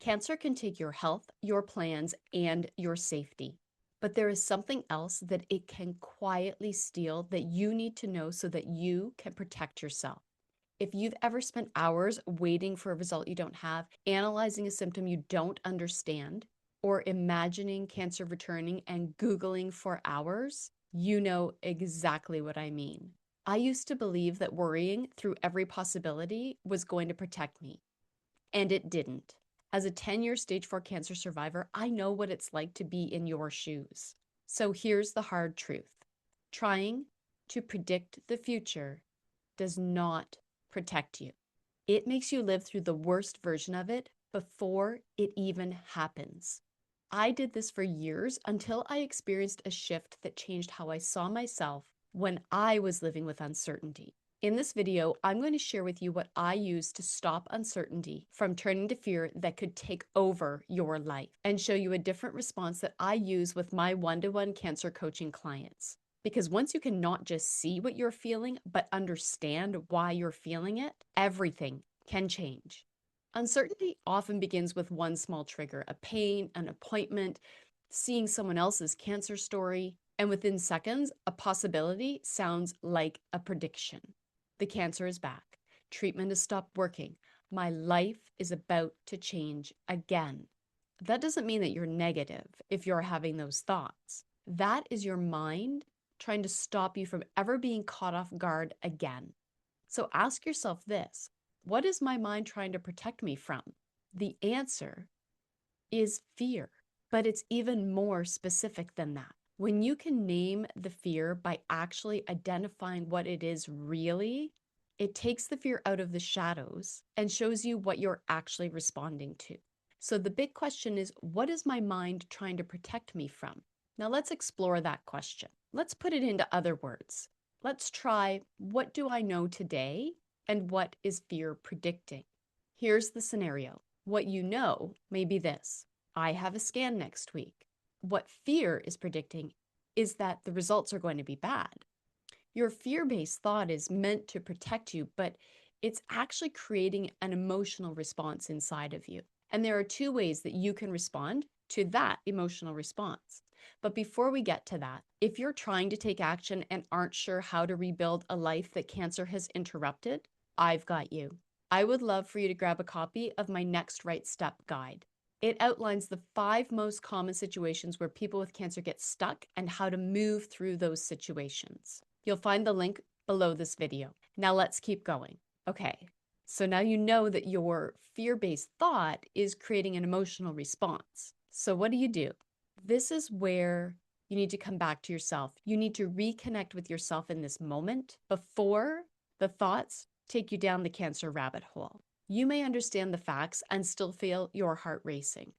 Cancer can take your health, your plans, and your safety. But there is something else that it can quietly steal that you need to know so that you can protect yourself. If you've ever spent hours waiting for a result you don't have, analyzing a symptom you don't understand, or imagining cancer returning and Googling for hours, you know exactly what I mean. I used to believe that worrying through every possibility was going to protect me, and it didn't. As a 10-year stage 4 cancer survivor, I know what it's like to be in your shoes. So here's the hard truth. Trying to predict the future does not protect you. It makes you live through the worst version of it before it even happens. I did this for years until I experienced a shift that changed how I saw myself when I was living with uncertainty. In this video, I'm going to share with you what I use to stop uncertainty from turning to fear that could take over your life, and show you a different response that I use with my one-to-one cancer coaching clients. Because once you can not just see what you're feeling, but understand why you're feeling it, everything can change. Uncertainty often begins with one small trigger, a pain, an appointment, seeing someone else's cancer story, and within seconds, a possibility sounds like a prediction. The cancer is back. Treatment has stopped working. My life is about to change again. That doesn't mean that you're negative if you're having those thoughts. That is your mind trying to stop you from ever being caught off guard again. So ask yourself this: what is my mind trying to protect me from? The answer is fear, but it's even more specific than that. When you can name the fear by actually identifying what it is really, it takes the fear out of the shadows and shows you what you're actually responding to. So the big question is, what is my mind trying to protect me from? Now let's explore that question. Let's put it into other words. Let's try, what do I know today and what is fear predicting? Here's the scenario. What you know may be this: I have a scan next week. What fear is predicting is that the results are going to be bad. Your fear-based thought is meant to protect you, but it's actually creating an emotional response inside of you. And there are two ways that you can respond to that emotional response. But before we get to that, if you're trying to take action and aren't sure how to rebuild a life that cancer has interrupted, I've got you. I would love for you to grab a copy of my Next Right Step guide. It outlines the 5 most common situations where people with cancer get stuck and how to move through those situations. You'll find the link below this video. Now let's keep going. Okay, so now you know that your fear-based thought is creating an emotional response. So what do? This is where you need to come back to yourself. You need to reconnect with yourself in this moment before the thoughts take you down the cancer rabbit hole. You may understand the facts and still feel your heart racing.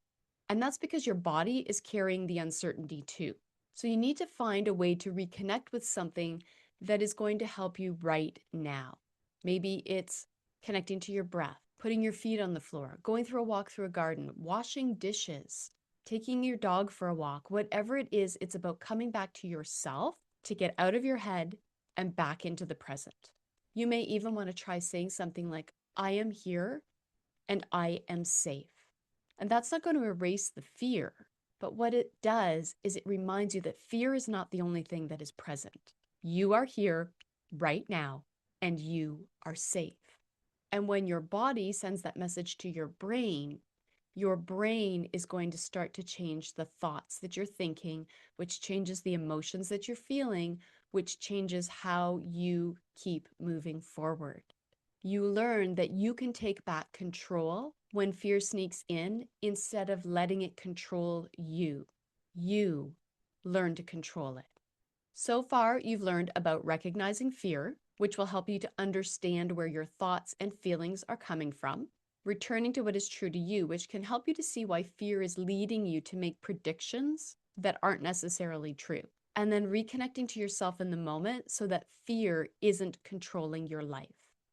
And that's because your body is carrying the uncertainty too. So you need to find a way to reconnect with something that is going to help you right now. Maybe it's connecting to your breath, putting your feet on the floor, going through a walk through a garden, washing dishes, taking your dog for a walk. Whatever it is, it's about coming back to yourself to get out of your head and back into the present. You may even want to try saying something like, I am here and I am safe. And that's not going to erase the fear, but what it does is it reminds you that fear is not the only thing that is present. You are here right now and you are safe. And when your body sends that message to your brain is going to start to change the thoughts that you're thinking, which changes the emotions that you're feeling, which changes how you keep moving forward. You learn that you can take back control when fear sneaks in instead of letting it control you. You learn to control it. So far, you've learned about recognizing fear, which will help you to understand where your thoughts and feelings are coming from. Returning to what is true to you, which can help you to see why fear is leading you to make predictions that aren't necessarily true. And then reconnecting to yourself in the moment so that fear isn't controlling your life.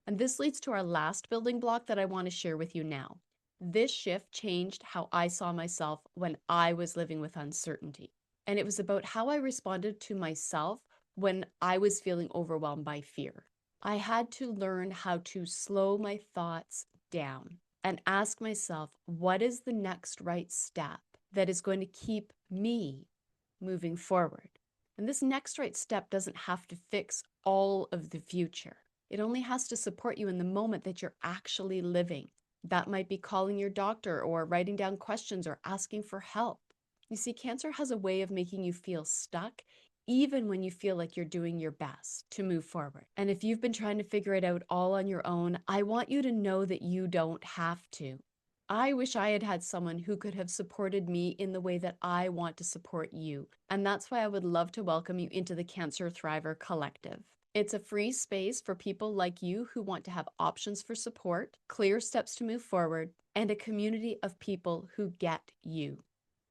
And this leads to our last building block that I want to share with you now. This shift changed how I saw myself when I was living with uncertainty. And it was about how I responded to myself when I was feeling overwhelmed by fear. I had to learn how to slow my thoughts down. and ask myself, what is the next right step that is going to keep me moving forward? And this next right step doesn't have to fix all of the future. It only has to support you in the moment that you're actually living. That might be calling your doctor or writing down questions or asking for help. You see, cancer has a way of making you feel stuck even when you feel like you're doing your best to move forward. And if you've been trying to figure it out all on your own, I want you to know that you don't have to. I wish I had had someone who could have supported me in the way that I want to support you. And that's why I would love to welcome you into the Cancer Thriver Collective. It's a free space for people like you who want to have options for support, clear steps to move forward, and a community of people who get you.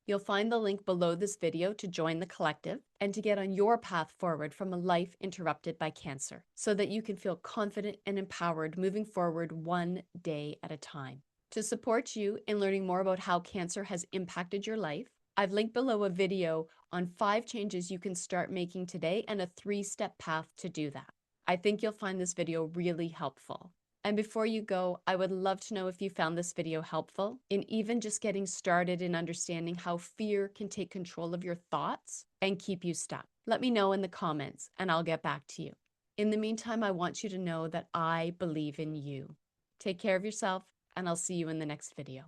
You'll find the link below this video to join the collective and to get on your path forward from a life interrupted by cancer so that you can feel confident and empowered moving forward one day at a time. To support you in learning more about how cancer has impacted your life, I've linked below a video on 5 changes you can start making today and a 3-step path to do that. I think you'll find this video really helpful. And before you go, I would love to know if you found this video helpful in even just getting started in understanding how fear can take control of your thoughts and keep you stuck. Let me know in the comments and I'll get back to you. In the meantime, I want you to know that I believe in you. Take care of yourself and I'll see you in the next video.